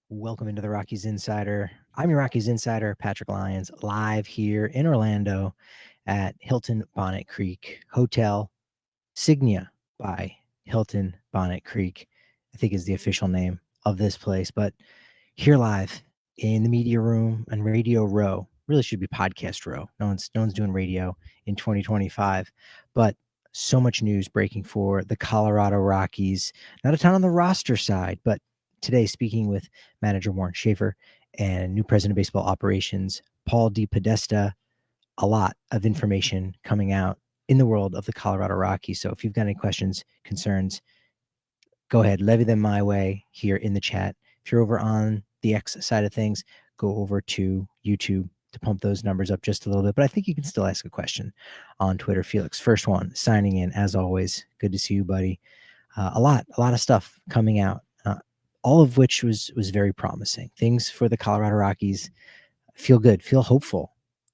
Welcome into the Rockies Insider. I'm your Rockies Insider, Patrick Lyons, live here in Orlando at Hilton Bonnet Creek Hotel, Signia by Hilton Bonnet Creek, I think is the official name of this place. But here live in the media room and Radio Row, really should be Podcast Row. No one's doing radio in 2025, but so much news breaking for the Colorado Rockies. Not a ton on the roster side, but today speaking with manager Warren Schaeffer and new president of baseball operations, Paul DePodesta. A lot of information coming out in the world of the Colorado Rockies. So if you've got any questions, concerns, go ahead, levy them my way here in the chat. If you're over on the X side of things, go over to YouTube to pump those numbers up just a little bit. But I think you can still ask a question on Twitter. Felix, first one, signing in as always. Good to see you, buddy. A lot of stuff coming out, all of which was very promising. Things for the Colorado Rockies feel good, feel hopeful.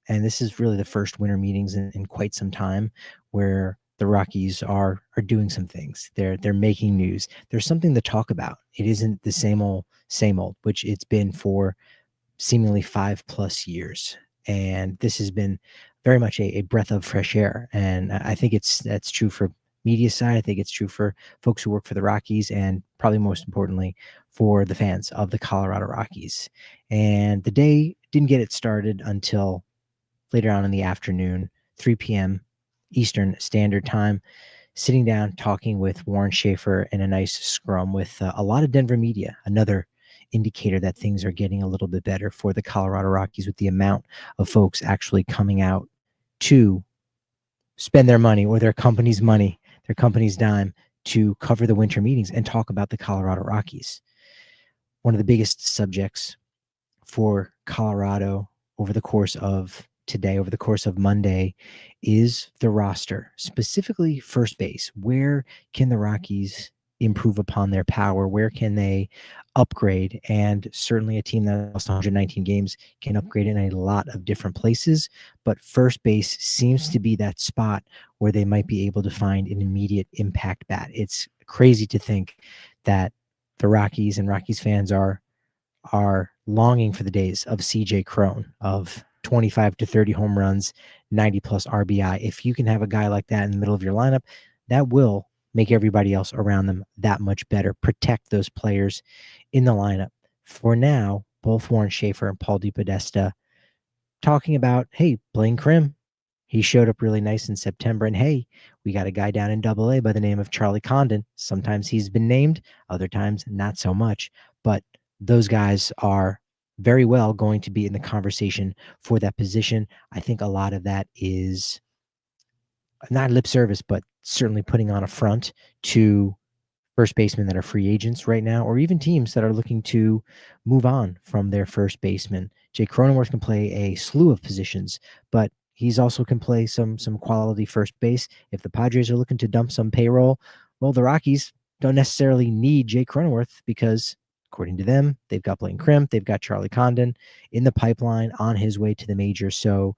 And this is really the first winter meetings in quite some time where the Rockies are doing some things. They're making news. There's something to talk about. It isn't the same old, which it's been for seemingly 5+ years. And this has been very much a breath of fresh air. And I think that's true for media side. I think it's true for folks who work for the Rockies, and probably most importantly for the fans of the Colorado Rockies. And the day didn't get it started until later on in the afternoon, 3 p.m. Eastern Standard Time, sitting down, talking with Warren Schaeffer in a nice scrum with a lot of Denver media, another indicator that things are getting a little bit better for the Colorado Rockies with the amount of folks actually coming out to spend their money or their company's money, their company's dime, to cover the winter meetings and talk about the Colorado Rockies. One of the biggest subjects for Colorado over the course of today, over the course of Monday, is the roster, specifically first base. Where can the Rockies improve upon their power? Where can they upgrade? And certainly a team that lost 119 games can upgrade in a lot of different places, but first base seems to be that spot where they might be able to find an immediate impact bat. It's crazy to think that the Rockies and Rockies fans are longing for the days of CJ Cron, of 25 to 30 home runs, 90+ RBI. If you can have a guy like that in the middle of your lineup, that will make everybody else around them that much better. Protect those players in the lineup. For now, both Warren Schaeffer and Paul DePodesta talking about, hey, Blaine Crim, he showed up really nice in September. And hey, we got a guy down in AA by the name of Charlie Condon. Sometimes he's been named, other times not so much. But those guys are very well going to be in the conversation for that position. I think a lot of that is not lip service, but certainly putting on a front to first basemen that are free agents right now, or even teams that are looking to move on from their first baseman. Jake Cronenworth can play a slew of positions, but he's also can play some quality first base. If the Padres are looking to dump some payroll, well, the Rockies don't necessarily need Jake Cronenworth because, according to them, they've got Blaine Crim, they've got Charlie Condon in the pipeline on his way to the majors. So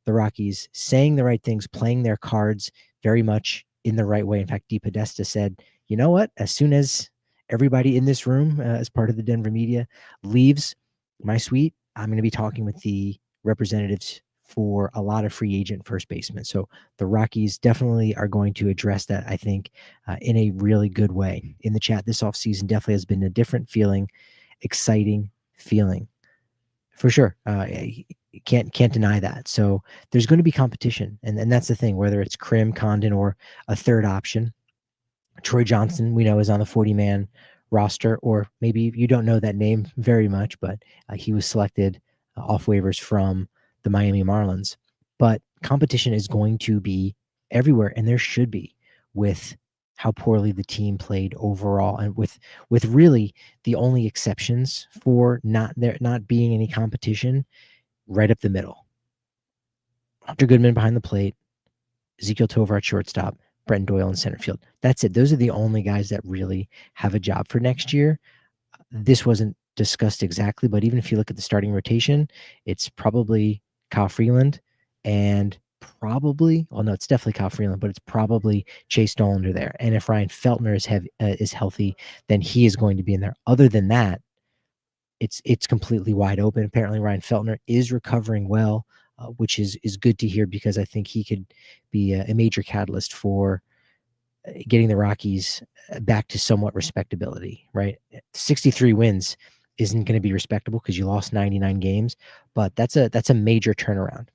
the Rockies saying the right things, playing their cards very much in the right way. In fact, DePodesta said, you know what, as soon as everybody in this room as part of the Denver media leaves my suite, I'm going to be talking with the representatives for a lot of free agent first basemen. So the Rockies definitely are going to address that, I think, in a really good way. In the chat, this offseason definitely has been a different feeling, exciting feeling. For sure. Can't deny that. So there's going to be competition. And that's the thing, whether it's Crim, Condon, or a third option. Troy Johnson, we know, is on the 40-man roster, or maybe you don't know that name very much, but he was selected off waivers from the Miami Marlins. But competition is going to be everywhere, and there should be, with how poorly the team played overall, and with really the only exceptions for not being any competition right up the middle. Hunter Goodman behind the plate, Ezekiel Tovar at shortstop, Brent Doyle in center field. That's it. Those are the only guys that really have a job for next year. This wasn't discussed exactly, but even if you look at the starting rotation, it's probably Kyle Freeland and it's definitely Kyle Freeland, but it's probably Chase Dollander there. And if Ryan Feltner is healthy, then he is going to be in there. Other than that, it's completely wide open. Apparently, Ryan Feltner is recovering well, which is good to hear, because I think he could be a major catalyst for getting the Rockies back to somewhat respectability. Right, 63 wins isn't going to be respectable because you lost 99 games, but that's a major turnaround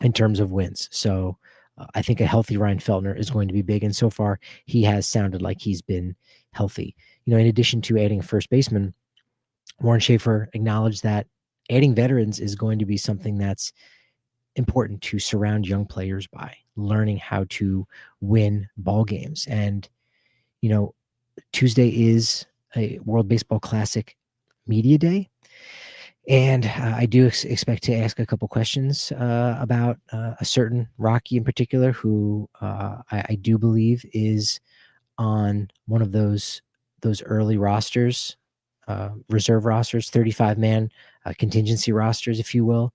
in terms of wins. So I think a healthy Ryan Feltner is going to be big, and so far he has sounded like he's been healthy. In addition to adding a first baseman, Warren Schaeffer acknowledged that adding veterans is going to be something that's important to surround young players by, learning how to win ball games. And, Tuesday is a World Baseball Classic media day. And I do expect to ask a couple questions about a certain Rocky in particular, who I do believe is on one of those early rosters, reserve rosters, 35-man contingency rosters, if you will.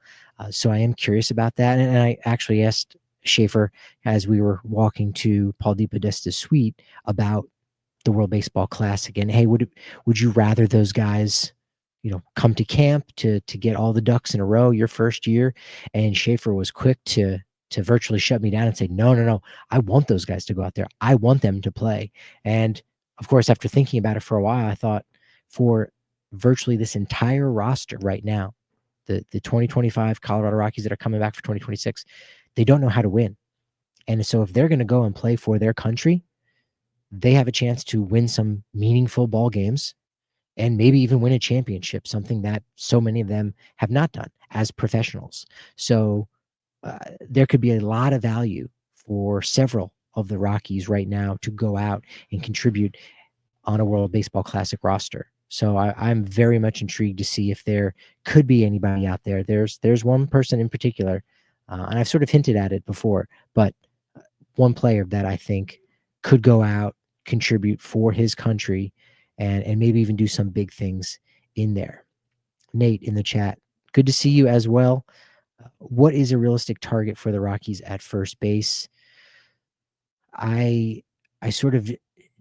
So I am curious about that. And I actually asked Schaeffer as we were walking to Paul DePodesta's suite about the World Baseball Classic. And hey, would you rather those guys, come to camp to get all the ducks in a row your first year? And Schaeffer was quick to virtually shut me down and say, no, I want those guys to go out there. I want them to play. And of course, after thinking about it for a while, I thought, for virtually this entire roster right now, the 2025 Colorado Rockies that are coming back for 2026, they don't know how to win. And so if they're going to go and play for their country, they have a chance to win some meaningful ball games and maybe even win a championship, something that so many of them have not done as professionals. So there could be a lot of value for several of the Rockies right now to go out and contribute on a World Baseball Classic roster. So I'm very much intrigued to see if there could be anybody out there. There's one person in particular, and I've sort of hinted at it before, but one player that I think could go out, contribute for his country, and maybe even do some big things in there. Nate in the chat, good to see you as well. What is a realistic target for the Rockies at first base? I sort of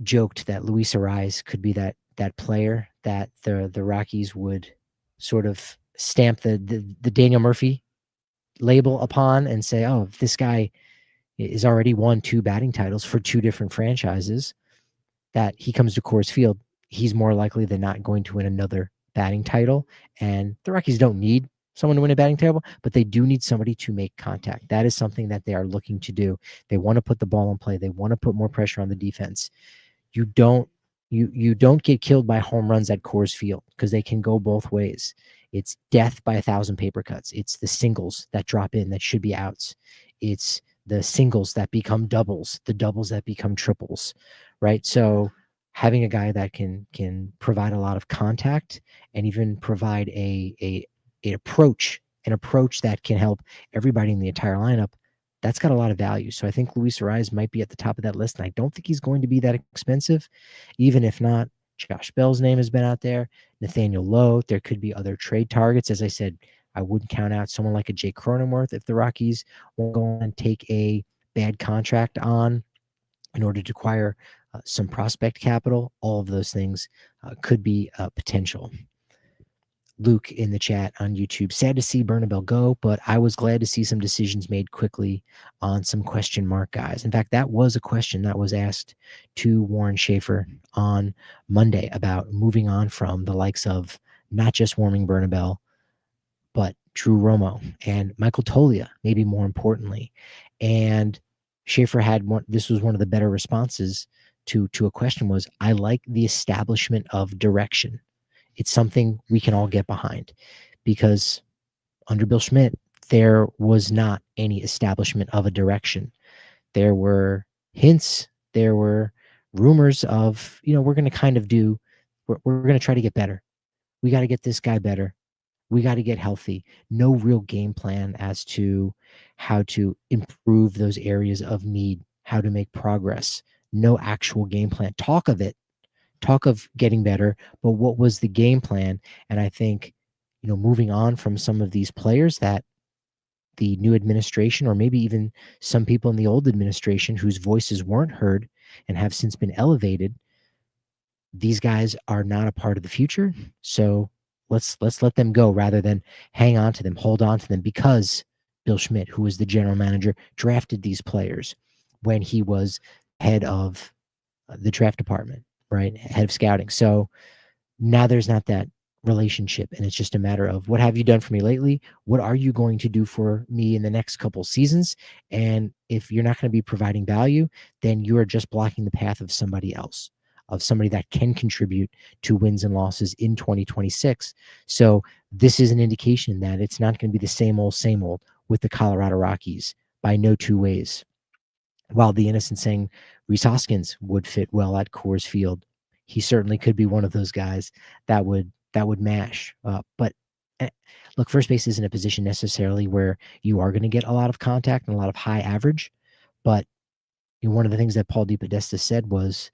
joked that Luis Ariz could be that player that the Rockies would sort of stamp the Daniel Murphy label upon and say, oh, if this guy is already won 2 batting titles for 2 different franchises, that he comes to Coors Field, he's more likely than not going to win another batting title. And the Rockies don't need someone to win a batting title, but they do need somebody to make contact. That is something that they are looking to do. They want to put the ball in play. They want to put more pressure on the defense. You don't get killed by home runs at Coors Field, because they can go both ways. It's death by 1,000 paper cuts. It's the singles that drop in that should be outs. It's the singles that become doubles, the doubles that become triples, right? So having a guy that can provide a lot of contact and even provide an approach that can help everybody in the entire lineup, that's got a lot of value. So I think Luis Ariz might be at the top of that list, and I don't think he's going to be that expensive. Even if not, Josh Bell's name has been out there, Nathaniel Lowe. There could be other trade targets. As I said, I wouldn't count out someone like a Jake Cronenworth if the Rockies won't go on and take a bad contract on in order to acquire some prospect capital. All of those things could be potential. Luke in the chat on YouTube, sad to see Bernabel go, but I was glad to see some decisions made quickly on some question mark guys. In fact, that was a question that was asked to Warren Schaeffer on Monday about moving on from the likes of not just Warming Bernabel, but Drew Romo and Michael Toglia, maybe more importantly. And Schaeffer had one, this was one of the better responses to a question was, I like the establishment of direction. It's something we can all get behind, because under Bill Schmidt, there was not any establishment of a direction. There were hints, there were rumors of, we're going to kind of we're going to try to get better. We got to get this guy better. We got to get healthy. No real game plan as to how to improve those areas of need, how to make progress. No actual game plan. Talk of getting better, but what was the game plan? And I think, moving on from some of these players that the new administration, or maybe even some people in the old administration whose voices weren't heard and have since been elevated, these guys are not a part of the future. So let's let them go rather than hang on to them, hold on to them, because Bill Schmidt, who was the general manager, drafted these players when he was head of the draft department, right? Head of scouting. So now there's not that relationship, and it's just a matter of, what have you done for me lately? What are you going to do for me in the next couple seasons? And if you're not going to be providing value, then you are just blocking the path of somebody else, of somebody that can contribute to wins and losses in 2026. So this is an indication that it's not going to be the same old with the Colorado Rockies by no two ways. While the innocent saying Rhys Hoskins would fit well at Coors Field, he certainly could be one of those guys that would mash. But look, first base isn't a position necessarily where you are going to get a lot of contact and a lot of high average. But one of the things that Paul DePodesta said was,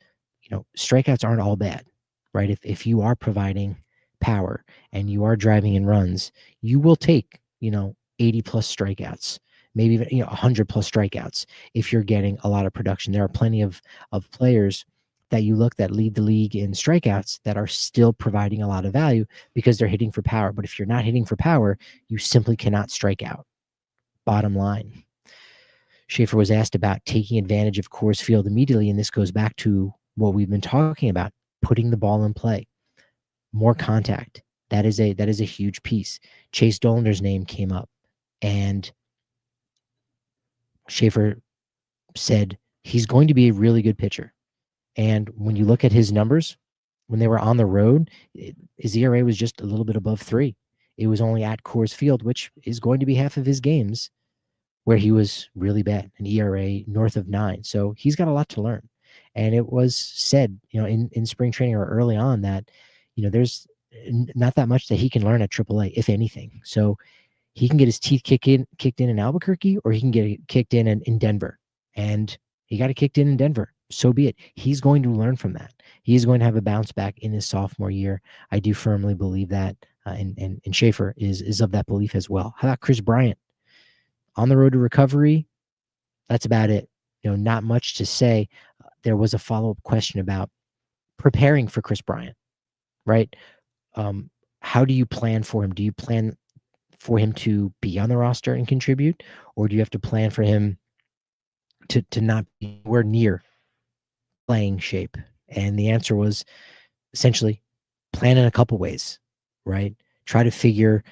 strikeouts aren't all bad, right? If you are providing power and you are driving in runs, you will take 80 plus strikeouts, maybe even 100 plus strikeouts if you're getting a lot of production. There are plenty of players that you look that lead the league in strikeouts that are still providing a lot of value because they're hitting for power. But if you're not hitting for power, you simply cannot strike out. Bottom line. Schaeffer was asked about taking advantage of Coors Field immediately, and this goes back to what we've been talking about: putting the ball in play, more contact. That is a huge piece. Chase Dolander's name came up, and Schaeffer said he's going to be a really good pitcher. And when you look at his numbers, when they were on the road, his ERA was just a little bit above 3. It was only at Coors Field, which is going to be half of his games, where he was really bad, an ERA north of 9. So he's got a lot to learn. And it was said, in spring training or early on that, there's not that much that he can learn at AAA, if anything. So he can get his teeth kicked in Albuquerque, or he can get it kicked in Denver. And he got it kicked in Denver. So be it. He's going to learn from that. He is going to have a bounce back in his sophomore year. I do firmly believe that. And Schaeffer is of that belief as well. How about Chris Bryant? On the road to recovery, that's about it. Not much to say. There was a follow-up question about preparing for Chris Bryant, right? How do you plan for him? Do you plan for him to be on the roster and contribute, or do you have to plan for him to not be anywhere near playing shape? And the answer was essentially plan in a couple ways, right? Try to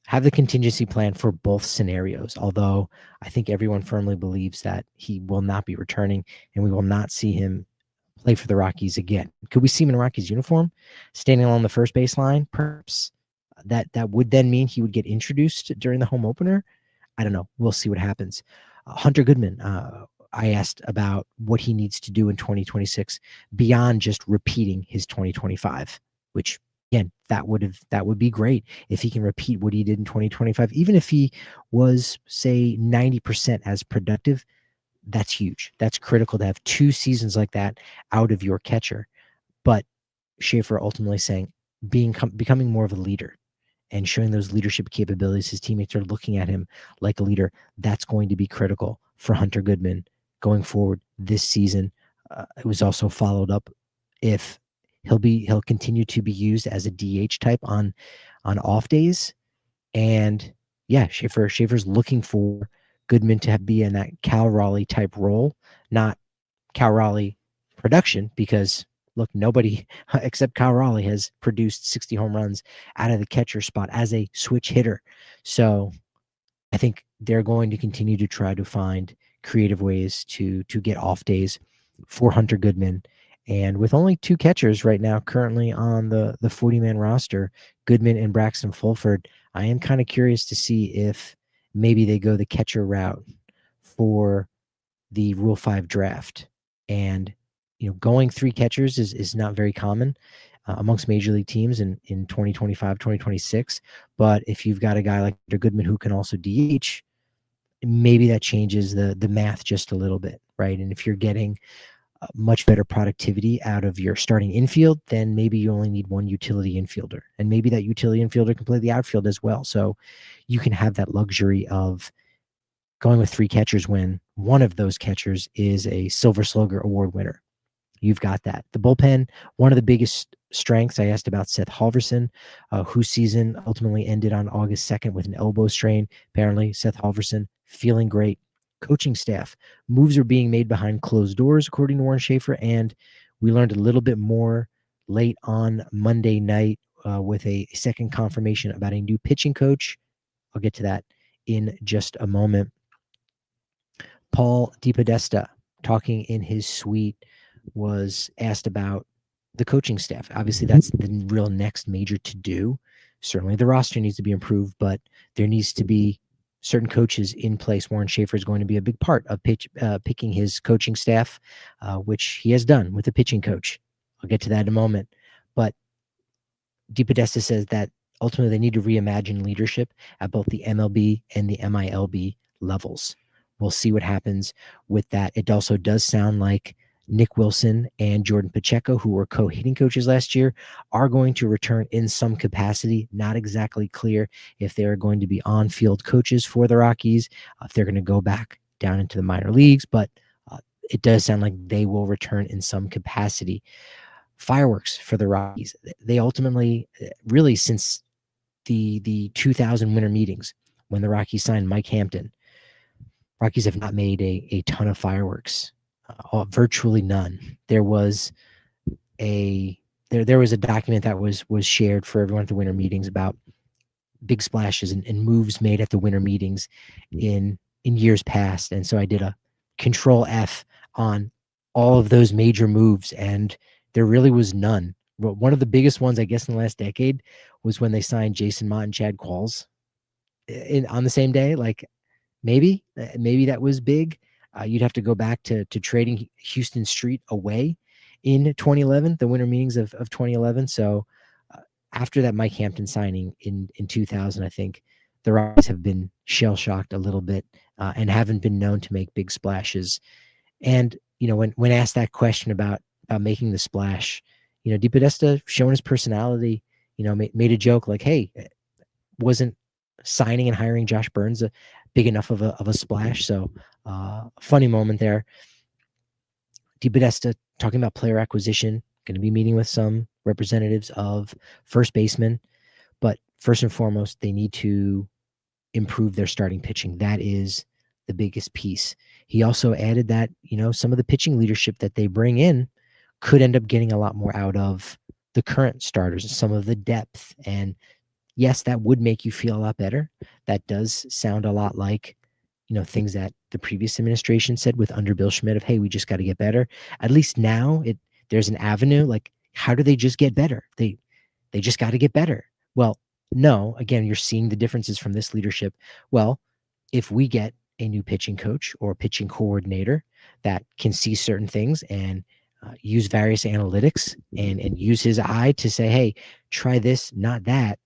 have the contingency plan for both scenarios. Although I think everyone firmly believes that he will not be returning and we will not see him play for the Rockies again. Could we see him in a Rockies uniform standing along the first baseline? Perhaps. That would then mean he would get introduced during the home opener. I don't know. We'll see what happens. Hunter Goodman, I asked about what he needs to do in 2026 beyond just repeating his 2025, which again, that would be great if he can repeat what he did in 2025. Even if he was, say, 90% as productive, that's huge. That's critical to have 2 seasons like that out of your catcher. But Schaeffer ultimately saying becoming more of a leader and showing those leadership capabilities. His teammates are looking at him like a leader. That's going to be critical for Hunter Goodman going forward this season. It was also followed up if he'll continue to be used as a DH type on off days. And yeah, Schaeffer's looking for Goodman to be in that Cal Raleigh type role, not Cal Raleigh production, because look, nobody except Cal Raleigh has produced 60 home runs out of the catcher spot as a switch hitter. So I think they're going to continue to try to find creative ways to get off days for Hunter Goodman. And with only 2 catchers right now currently on the 40-man roster, Goodman and Braxton Fulford, I am kind of curious to see if maybe they go the catcher route for the Rule 5 draft. And going 3 catchers is not very common amongst major league teams in 2025, 2026. But if you've got a guy like Goodman who can also DH, maybe that changes the math just a little bit, right? And if you're getting much better productivity out of your starting infield, then maybe you only need 1 utility infielder. And maybe that utility infielder can play the outfield as well. So you can have that luxury of going with 3 catchers when one of those catchers is a Silver Slugger Award winner. you've got that. The bullpen, one of the biggest strengths. I asked about Seth Halverson, whose season ultimately ended on August 2nd with an elbow strain. Apparently, Seth Halverson feeling great. Coaching staff, moves are being made behind closed doors, according to Warren Schaeffer, and we learned a little bit more late on Monday night with a second confirmation about a new pitching coach. I'll get to that in just a moment. Paul DePodesta, talking in his suite, was asked about the coaching staff. Obviously, that's the real next major to do. Certainly the roster needs to be improved, but there needs to be certain coaches in place. Warren Schaeffer is going to be a big part of picking his coaching staff, which he has done with the pitching coach. I'll get to that in a moment. But DePodesta says that ultimately they need to reimagine leadership at both the MLB and the MILB levels. We'll see what happens with that. It also does sound like Nick Wilson and Jordan Pacheco, who were co-hitting coaches last year, are going to return in some capacity. Not exactly clear if they're going to be on-field coaches for the Rockies, if they're going to go back down into the minor leagues, but it does sound like they will return in some capacity. Fireworks for the Rockies. They ultimately, really since the 2000 winter meetings, when the Rockies signed Mike Hampton, Rockies have not made a ton of fireworks, virtually none. There was a document that was shared for everyone at the winter meetings about big splashes and moves made at the winter meetings in years past. And so I did a Control F on all of those major moves, and there really was none. But one of the biggest ones, I guess, in the last decade was when they signed Jason Mott and Chad Qualls on the same day. Like maybe that was big. You'd have to go back to trading Houston Street away in 2011, the winter meetings of 2011. So after that Mike Hampton signing in 2000, I think the Rockies have been shell-shocked a little bit and haven't been known to make big splashes. And, when asked that question about making the splash, DePodesta, showing his personality, made a joke like, hey, wasn't signing and hiring Josh Burns big enough of a splash? So funny moment there. DePodesta talking about player acquisition, going to be meeting with some representatives of first basemen, but first and foremost, they need to improve their starting pitching. That is the biggest piece. He also added that, some of the pitching leadership that they bring in could end up getting a lot more out of the current starters, some of the depth. And yes, that would make you feel a lot better. That does sound a lot like, things that the previous administration said with under Bill Schmidt of, hey, we just got to get better. At least now there's an avenue. Like, how do they just get better? They just got to get better. Well, no, again, you're seeing the differences from this leadership. Well, if we get a new pitching coach or pitching coordinator that can see certain things and use various analytics and use his eye to say, hey, try this, not that,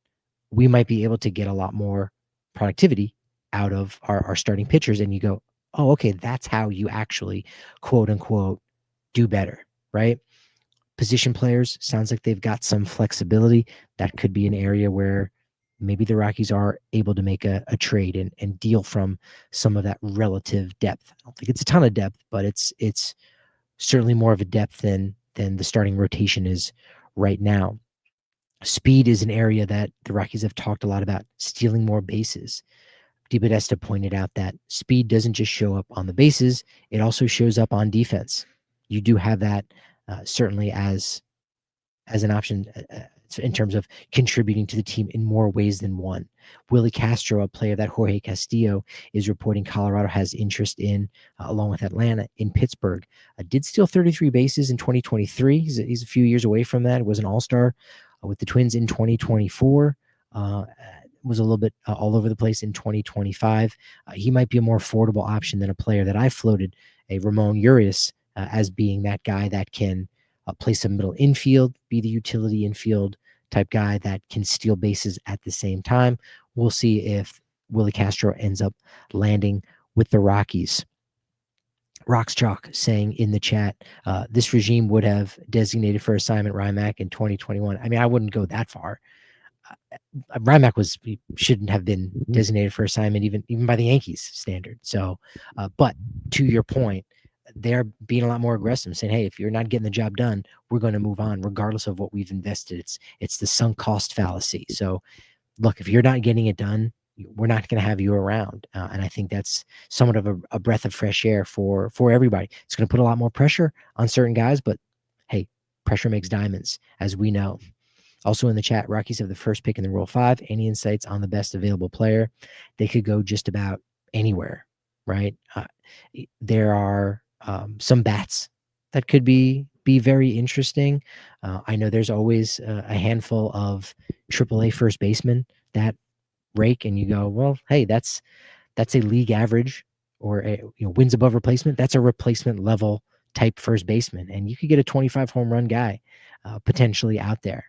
we might be able to get a lot more productivity out of our starting pitchers. And you go, oh, okay, that's how you actually, quote unquote, do better, right? Position players, sounds like they've got some flexibility. That could be an area where maybe the Rockies are able to make a trade and deal from some of that relative depth. I don't think it's a ton of depth, but it's certainly more of a depth than the starting rotation is right now. Speed is an area that the Rockies have talked a lot about, stealing more bases. DePodesta pointed out that speed doesn't just show up on the bases, it also shows up on defense. You do have that certainly as an option in terms of contributing to the team in more ways than one. Willie Castro, a player that Jorge Castillo is reporting Colorado has interest in, along with Atlanta, in Pittsburgh. Did steal 33 bases in 2023. He's a few years away from that. Was an all-star with the Twins in 2024. Was a little bit all over the place in 2025. He might be a more affordable option than a player that I floated, a Ramon Urias, as being that guy that can play some middle infield, be the utility infield type guy that can steal bases at the same time. We'll see if Willie Castro ends up landing with the Rockies. Rox Chalk saying in the chat, this regime would have designated for assignment Rymack in 2021. I mean, I wouldn't go that far. Rymack shouldn't have been designated for assignment even by the Yankees standard. So, but to your point, they're being a lot more aggressive, saying, hey, if you're not getting the job done, we're going to move on regardless of what we've invested. It's the sunk cost fallacy. So look, if you're not getting it done, we're not going to have you around. And I think that's somewhat of a breath of fresh air for everybody. It's going to put a lot more pressure on certain guys, but hey, pressure makes diamonds, as we know. Also in the chat, Rockies have the first pick in the Rule 5. Any insights on the best available player? They could go just about anywhere, right? There are some bats that could be very interesting. I know there's always a handful of AAA first basemen that rake, and you go, well, hey, that's a league average, or wins above replacement. That's a replacement level type first baseman, and you could get a 25 home run guy potentially out there.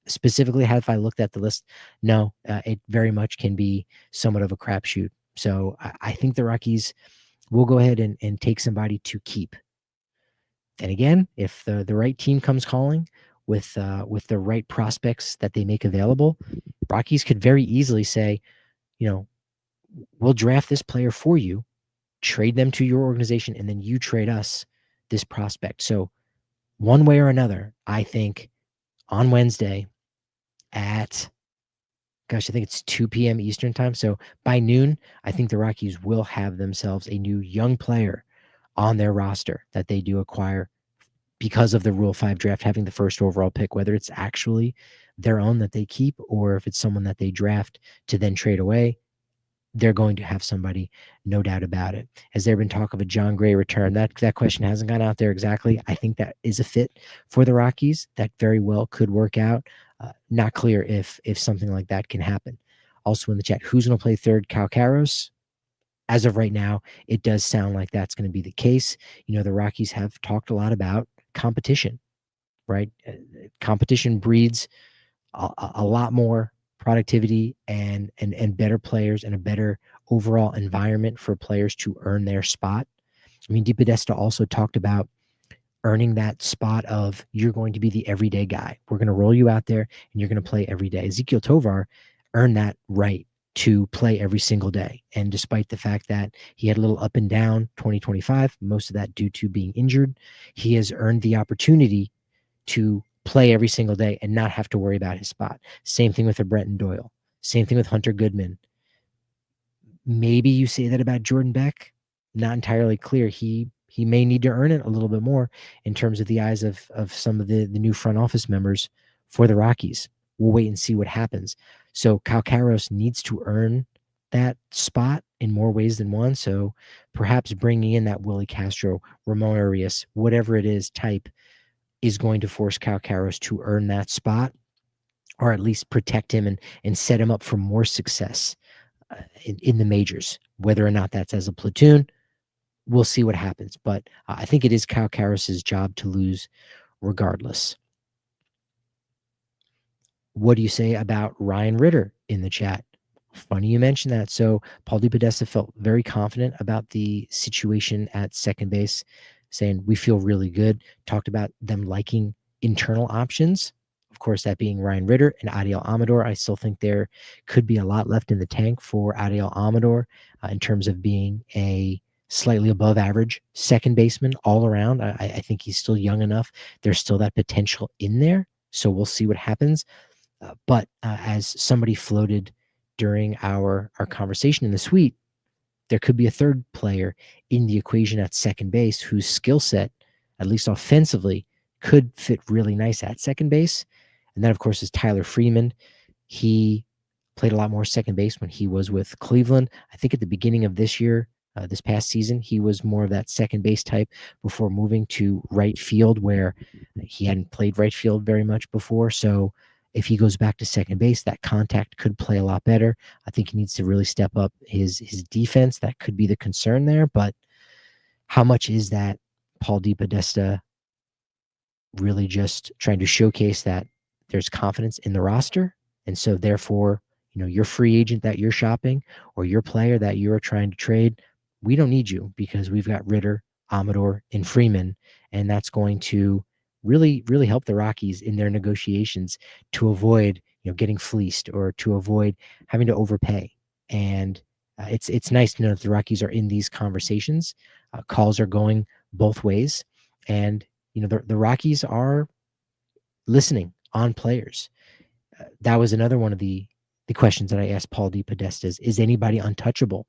Specifically, have I looked at the list? No, it very much can be somewhat of a crapshoot. So I think the Rockies will go ahead and take somebody to keep. And again, if the right team comes calling with the right prospects that they make available, Rockies could very easily say, we'll draft this player for you, trade them to your organization, and then you trade us this prospect. So one way or another, I think on Wednesday at, I think it's 2 p.m. Eastern time. So by noon, I think the Rockies will have themselves a new young player on their roster that they do acquire because of the Rule 5 draft having the first overall pick, whether it's actually their own that they keep or if it's someone that they draft to then trade away. They're going to have somebody, no doubt about it. Has there been talk of a John Gray return? That question hasn't gone out there exactly. I think that is a fit for the Rockies. That very well could work out. Not clear if something like that can happen. Also in the chat, who's going to play third? Cal Caros? As of right now, it does sound like that's going to be the case. The Rockies have talked a lot about competition, right? Competition breeds a lot more productivity and better players and a better overall environment for players to earn their spot. I mean, DePodesta also talked about earning that spot of you're going to be the everyday guy. We're going to roll you out there and you're going to play every day. Ezequiel Tovar earned that right to play every single day. And despite the fact that he had a little up and down 2025, most of that due to being injured, he has earned the opportunity to play every single day and not have to worry about his spot. Same thing with a Brenton Doyle. Same thing with Hunter Goodman. Maybe you say that about Jordan Beck. Not entirely clear. He may need to earn it a little bit more in terms of the eyes of some of the new front office members for the Rockies. We'll wait and see what happens. So Cal Caros needs to earn that spot in more ways than one. So perhaps bringing in that Willie Castro, Ramon Arias, whatever it is type, is going to force Cal Caros to earn that spot, or at least protect him and set him up for more success in the majors. Whether or not that's as a platoon, we'll see what happens. But I think it is Cal Caros' job to lose regardless. What do you say about Ryan Ritter in the chat? Funny you mentioned that. So Paul DePodesta felt very confident about the situation at second base, saying we feel really good. Talked about them liking internal options. Of course, that being Ryan Ritter and Adiel Amador. I still think there could be a lot left in the tank for Adiel Amador in terms of being a slightly above average second baseman all around. I think he's still young enough. There's still that potential in there. So we'll see what happens. But as somebody floated during our conversation in the suite, there could be a third player in the equation at second base whose skill set, at least offensively, could fit really nice at second base. And that, of course, is Tyler Freeman. He played a lot more second base when he was with Cleveland. I think at the beginning of this year, this past season, he was more of that second base type before moving to right field, where he hadn't played right field very much before. So if he goes back to second base, that contact could play a lot better. I think he needs to really step up his defense. That could be the concern there. But how much is that Paul DePodesta really just trying to showcase that there's confidence in the roster? And so therefore, your free agent that you're shopping or your player that you're trying to trade, we don't need you because we've got Ritter, Amador, and Freeman. And that's going to really, really help the Rockies in their negotiations to avoid, getting fleeced or to avoid having to overpay. And it's nice to know that the Rockies are in these conversations. Calls are going both ways. And, the Rockies are listening on players. That was another one of the questions that I asked Paul DePodesta is anybody untouchable?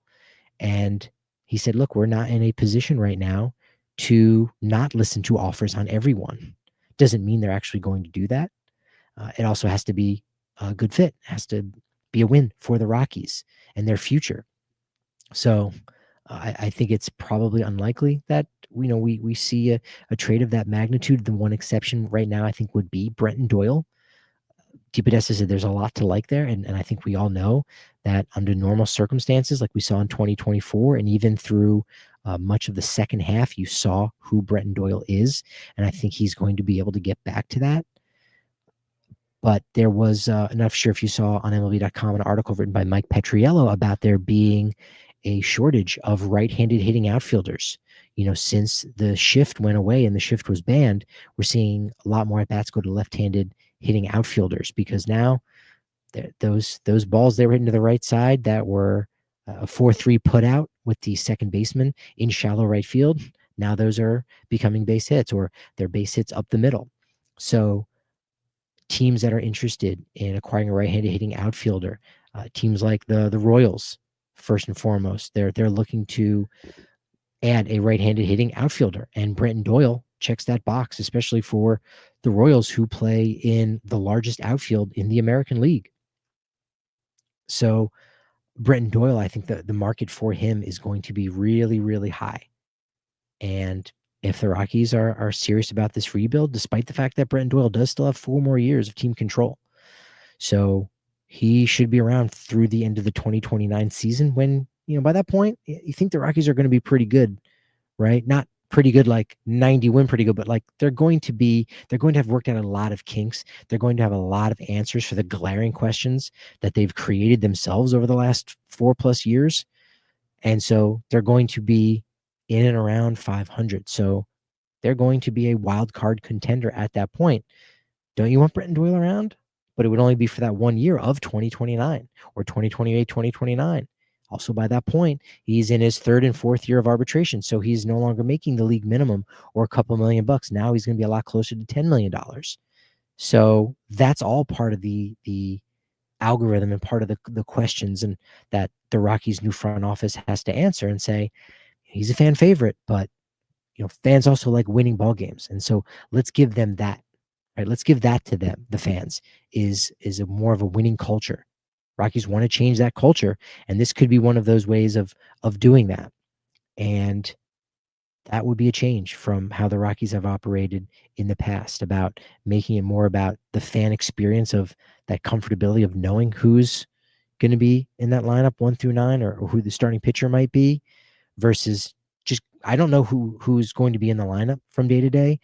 And he said, look, we're not in a position right now to not listen to offers on everyone. Doesn't mean they're actually going to do that. It also has to be a good fit, has to be a win for the Rockies and their future. So I think it's probably unlikely that we see a trade of that magnitude. The one exception right now I think would be Brenton Doyle. DePodesta said there's a lot to like there, and I think we all know that under normal circumstances, like we saw in 2024, and even through much of the second half, you saw who Brenton Doyle is, and I think he's going to be able to get back to that. But there was, I'm not sure if you saw on MLB.com an article written by Mike Petriello about there being a shortage of right-handed hitting outfielders. Since the shift went away and the shift was banned, we're seeing a lot more at-bats go to left-handed hitting outfielders because now those balls they were hitting to the right side that were a 4-3 put out with the second baseman in shallow right field, now those are becoming base hits, or they're base hits up the middle. So teams that are interested in acquiring a right-handed hitting outfielder, teams like the Royals, first and foremost, they're looking to add a right-handed hitting outfielder, and Brenton Doyle checks that box, especially for the Royals, who play in the largest outfield in the American League. So Brenton Doyle, I think the market for him is going to be really, really high. And if the Rockies are serious about this rebuild, despite the fact that Brenton Doyle does still have 4 more years of team control, so he should be around through the end of the 2029 season when, by that point, you think the Rockies are going to be pretty good, right? Not pretty good, like 90 win pretty good, but like they're going to have worked out a lot of kinks. They're going to have a lot of answers for the glaring questions that they've created themselves over the last 4+ years. And so they're going to be in and around 500. So they're going to be a wild card contender at that point. Don't you want Brenton Doyle around? But it would only be for that 1 year of 2029 or 2028, 2029. Also, by that point, he's in his 3rd and 4th year of arbitration. So he's no longer making the league minimum or a couple $1,000,000. Now he's going to be a lot closer to $10 million. So that's all part of the algorithm and part of the questions and that the Rockies' new front office has to answer and say, he's a fan favorite, but fans also like winning ball games. And so let's give them that. Right, let's give that to them. The fans is a more of a winning culture. Rockies want to change that culture, and this could be one of those ways of doing that. And that would be a change from how the Rockies have operated in the past, about making it more about the fan experience of that comfortability of knowing who's going to be in that lineup 1 through 9, or who the starting pitcher might be, versus just I don't know who's going to be in the lineup from day to day.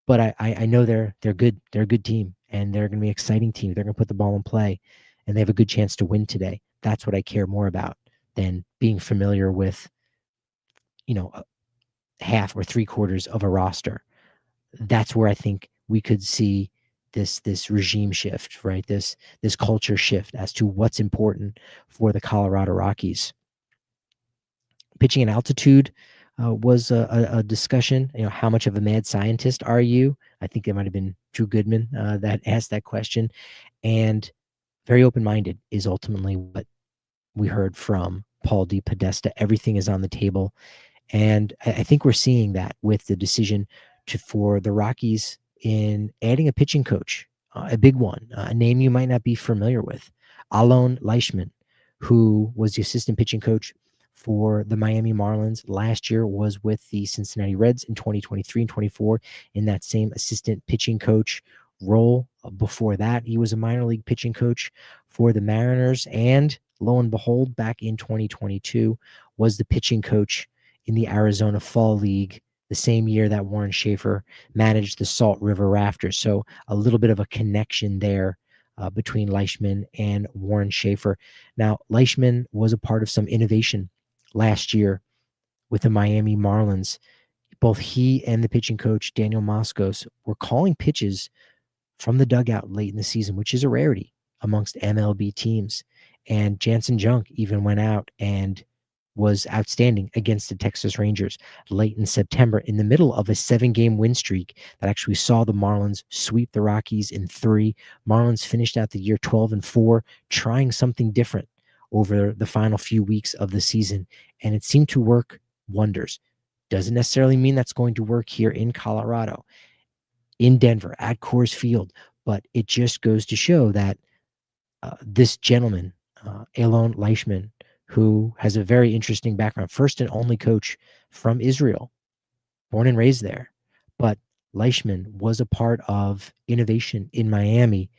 But I know they're good. They're a good team, and they're going to be an exciting team. They're going to put the ball in play, and they have a good chance to win today. That's what I care more about than being familiar with, half or 3/4 of a roster. That's where I think we could see this regime shift, right? This culture shift as to what's important for the Colorado Rockies. Pitching in altitude was a discussion. How much of a mad scientist are you? I think it might have been Drew Goodman that asked that question. And very open-minded is ultimately what we heard from Paul DePodesta. Everything is on the table. And I think we're seeing that with the decision for the Rockies in adding a pitching coach, a big one, a name you might not be familiar with, Alon Leichman, who was the assistant pitching coach for the Miami Marlins last year, was with the Cincinnati Reds in 2023 and 24 in that same assistant pitching coach role. Before that, he was a minor league pitching coach for the Mariners, and lo and behold, back in 2022, was the pitching coach in the Arizona Fall League the same year that Warren Schaeffer managed the Salt River Rafters. So a little bit of a connection there between Leichman and Warren Schaeffer. Now, Leichman was a part of some innovation last year with the Miami Marlins. Both he and the pitching coach, Daniel Moscos, were calling pitches from the dugout late in the season, which is a rarity amongst MLB teams. And Jansen Junk even went out and was outstanding against the Texas Rangers late in September in the middle of a 7-game win streak that actually saw the Marlins sweep the Rockies in 3. Marlins finished out the year 12-4, trying something different over the final few weeks of the season, and it seemed to work wonders. Doesn't necessarily mean that's going to work here in Colorado, in Denver, at Coors Field, but it just goes to show that this gentleman, Alon Leichman, who has a very interesting background, first and only coach from Israel, born and raised there. But Leichman was a part of innovation in Miami.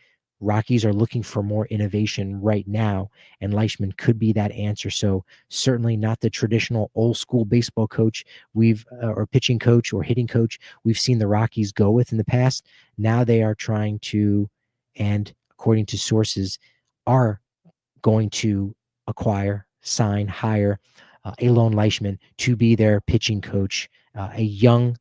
Rockies are looking for more innovation right now, and Leichman could be that answer. So certainly not the traditional old school baseball coach or pitching coach or hitting coach we've seen the Rockies go with in the past. Now they are trying to, and according to sources, are going to acquire, sign, hire Alon Leichman to be their pitching coach, a young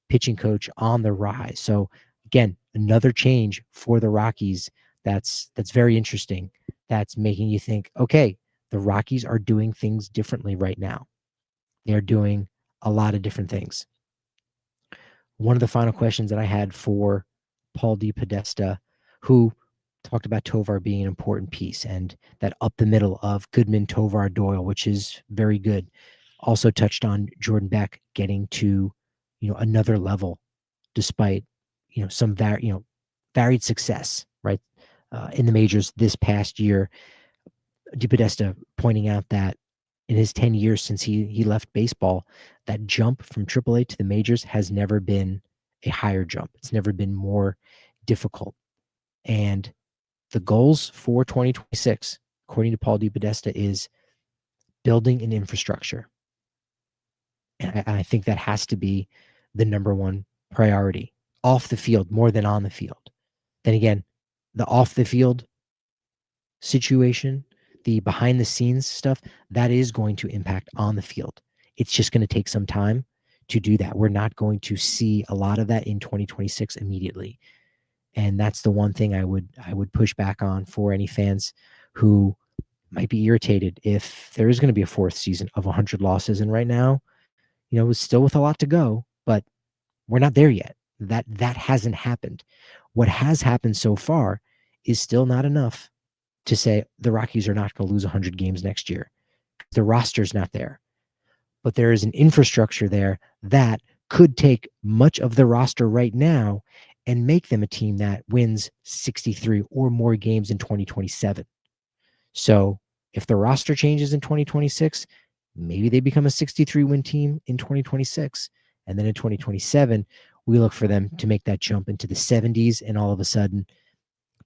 pitching coach on the rise. So again, another change for the Rockies that's very interesting. That's making you think, okay, the Rockies are doing things differently right now. They're doing a lot of different things. One of the final questions that I had for Paul DePodesta, who talked about Tovar being an important piece and that up the middle of Goodman, Tovar, Doyle, which is very good. Also touched on Jordan Beck getting to, another level despite, some varied success, right? In the majors this past year. DePodesta pointing out that in his 10 years since he left baseball, that jump from AAA to the majors has never been a higher jump. It's never been more difficult. And the goals for 2026, according to Paul DePodesta, is building an infrastructure. And I think that has to be the number one priority, off the field more than on the field. Then again, the off the field situation, the behind the scenes stuff, that is going to impact on the field. It's just going to take some time to do that. We're not going to see a lot of that in 2026 immediately. And that's the one thing I would push back on for any fans who might be irritated if there is going to be a fourth season of 100 losses. And right now, it's still with a lot to go, but we're not there yet. That hasn't happened. What has happened so far is still not enough to say the Rockies are not going to lose 100 games next year. The roster's not there. But there is an infrastructure there that could take much of the roster right now and make them a team that wins 63 or more games in 2027. So if the roster changes in 2026, maybe they become a 63-win team in 2026. And then in 2027, we look for them to make that jump into the 70s. And all of a sudden,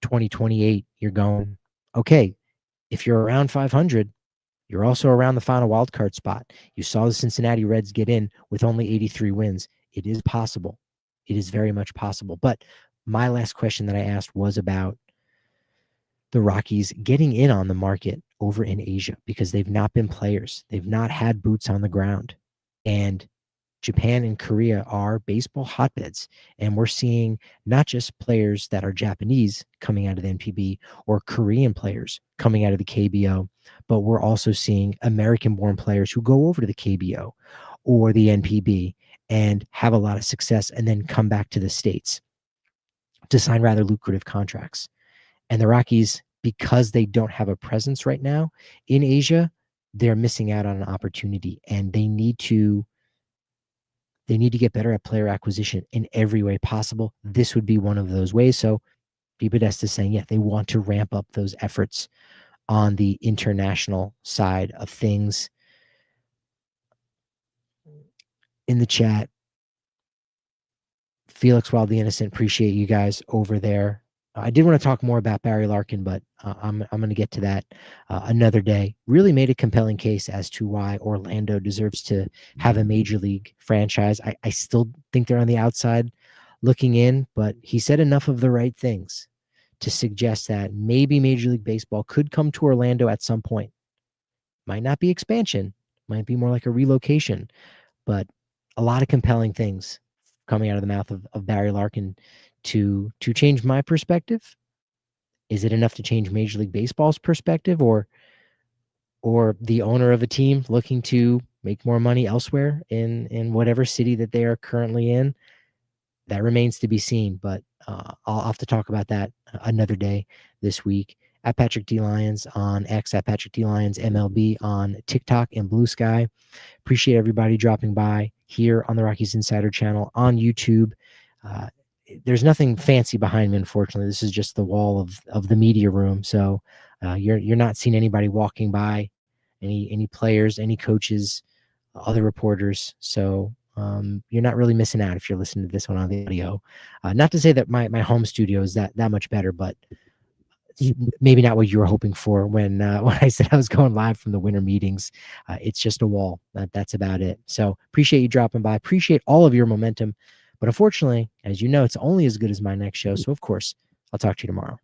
2028, you're going, okay, if you're around 500, you're also around the final wildcard spot. You saw the Cincinnati Reds get in with only 83 wins. It is possible. It is very much possible. But my last question that I asked was about the Rockies getting in on the market over in Asia because they've not been players. They've not had boots on the ground. And Japan and Korea are baseball hotbeds. And we're seeing not just players that are Japanese coming out of the NPB or Korean players coming out of the KBO, but we're also seeing American-born players who go over to the KBO or the NPB and have a lot of success and then come back to the States to sign rather lucrative contracts. And the Rockies, because they don't have a presence right now in Asia, they're missing out on an opportunity, and they need to get better at player acquisition in every way possible. This would be one of those ways. So DePodesta is saying, yeah, they want to ramp up those efforts on the international side of things. In the chat, Felix Wild the Innocent, appreciate you guys over there. I did want to talk more about Barry Larkin, but I'm going to get to that another day. Really made a compelling case as to why Orlando deserves to have a major league franchise. I still think they're on the outside looking in, but he said enough of the right things to suggest that maybe Major League Baseball could come to Orlando at some point. Might not be expansion, might be more like a relocation, but a lot of compelling things coming out of the mouth of Barry Larkin to change my perspective. Is it enough to change Major League Baseball's perspective, or or the owner of a team looking to make more money elsewhere in whatever city that they are currently in, that remains to be seen. But I'll have to talk about that another day this week. At Patrick D. Lyons on X, at Patrick D. Lyons MLB on TikTok and Blue Sky. Appreciate everybody dropping by here on the Rockies Insider channel on YouTube. There's nothing fancy behind me, unfortunately. This is just the wall of the media room. So you're not seeing anybody walking by, any players, any coaches, other reporters. So you're not really missing out if you're listening to this one on the audio. Not to say that my home studio is that much better, but maybe not what you were hoping for when I said I was going live from the winter meetings. It's just a wall. That's about it. So appreciate you dropping by. Appreciate all of your momentum. But unfortunately, as you know, it's only as good as my next show. So of course, I'll talk to you tomorrow.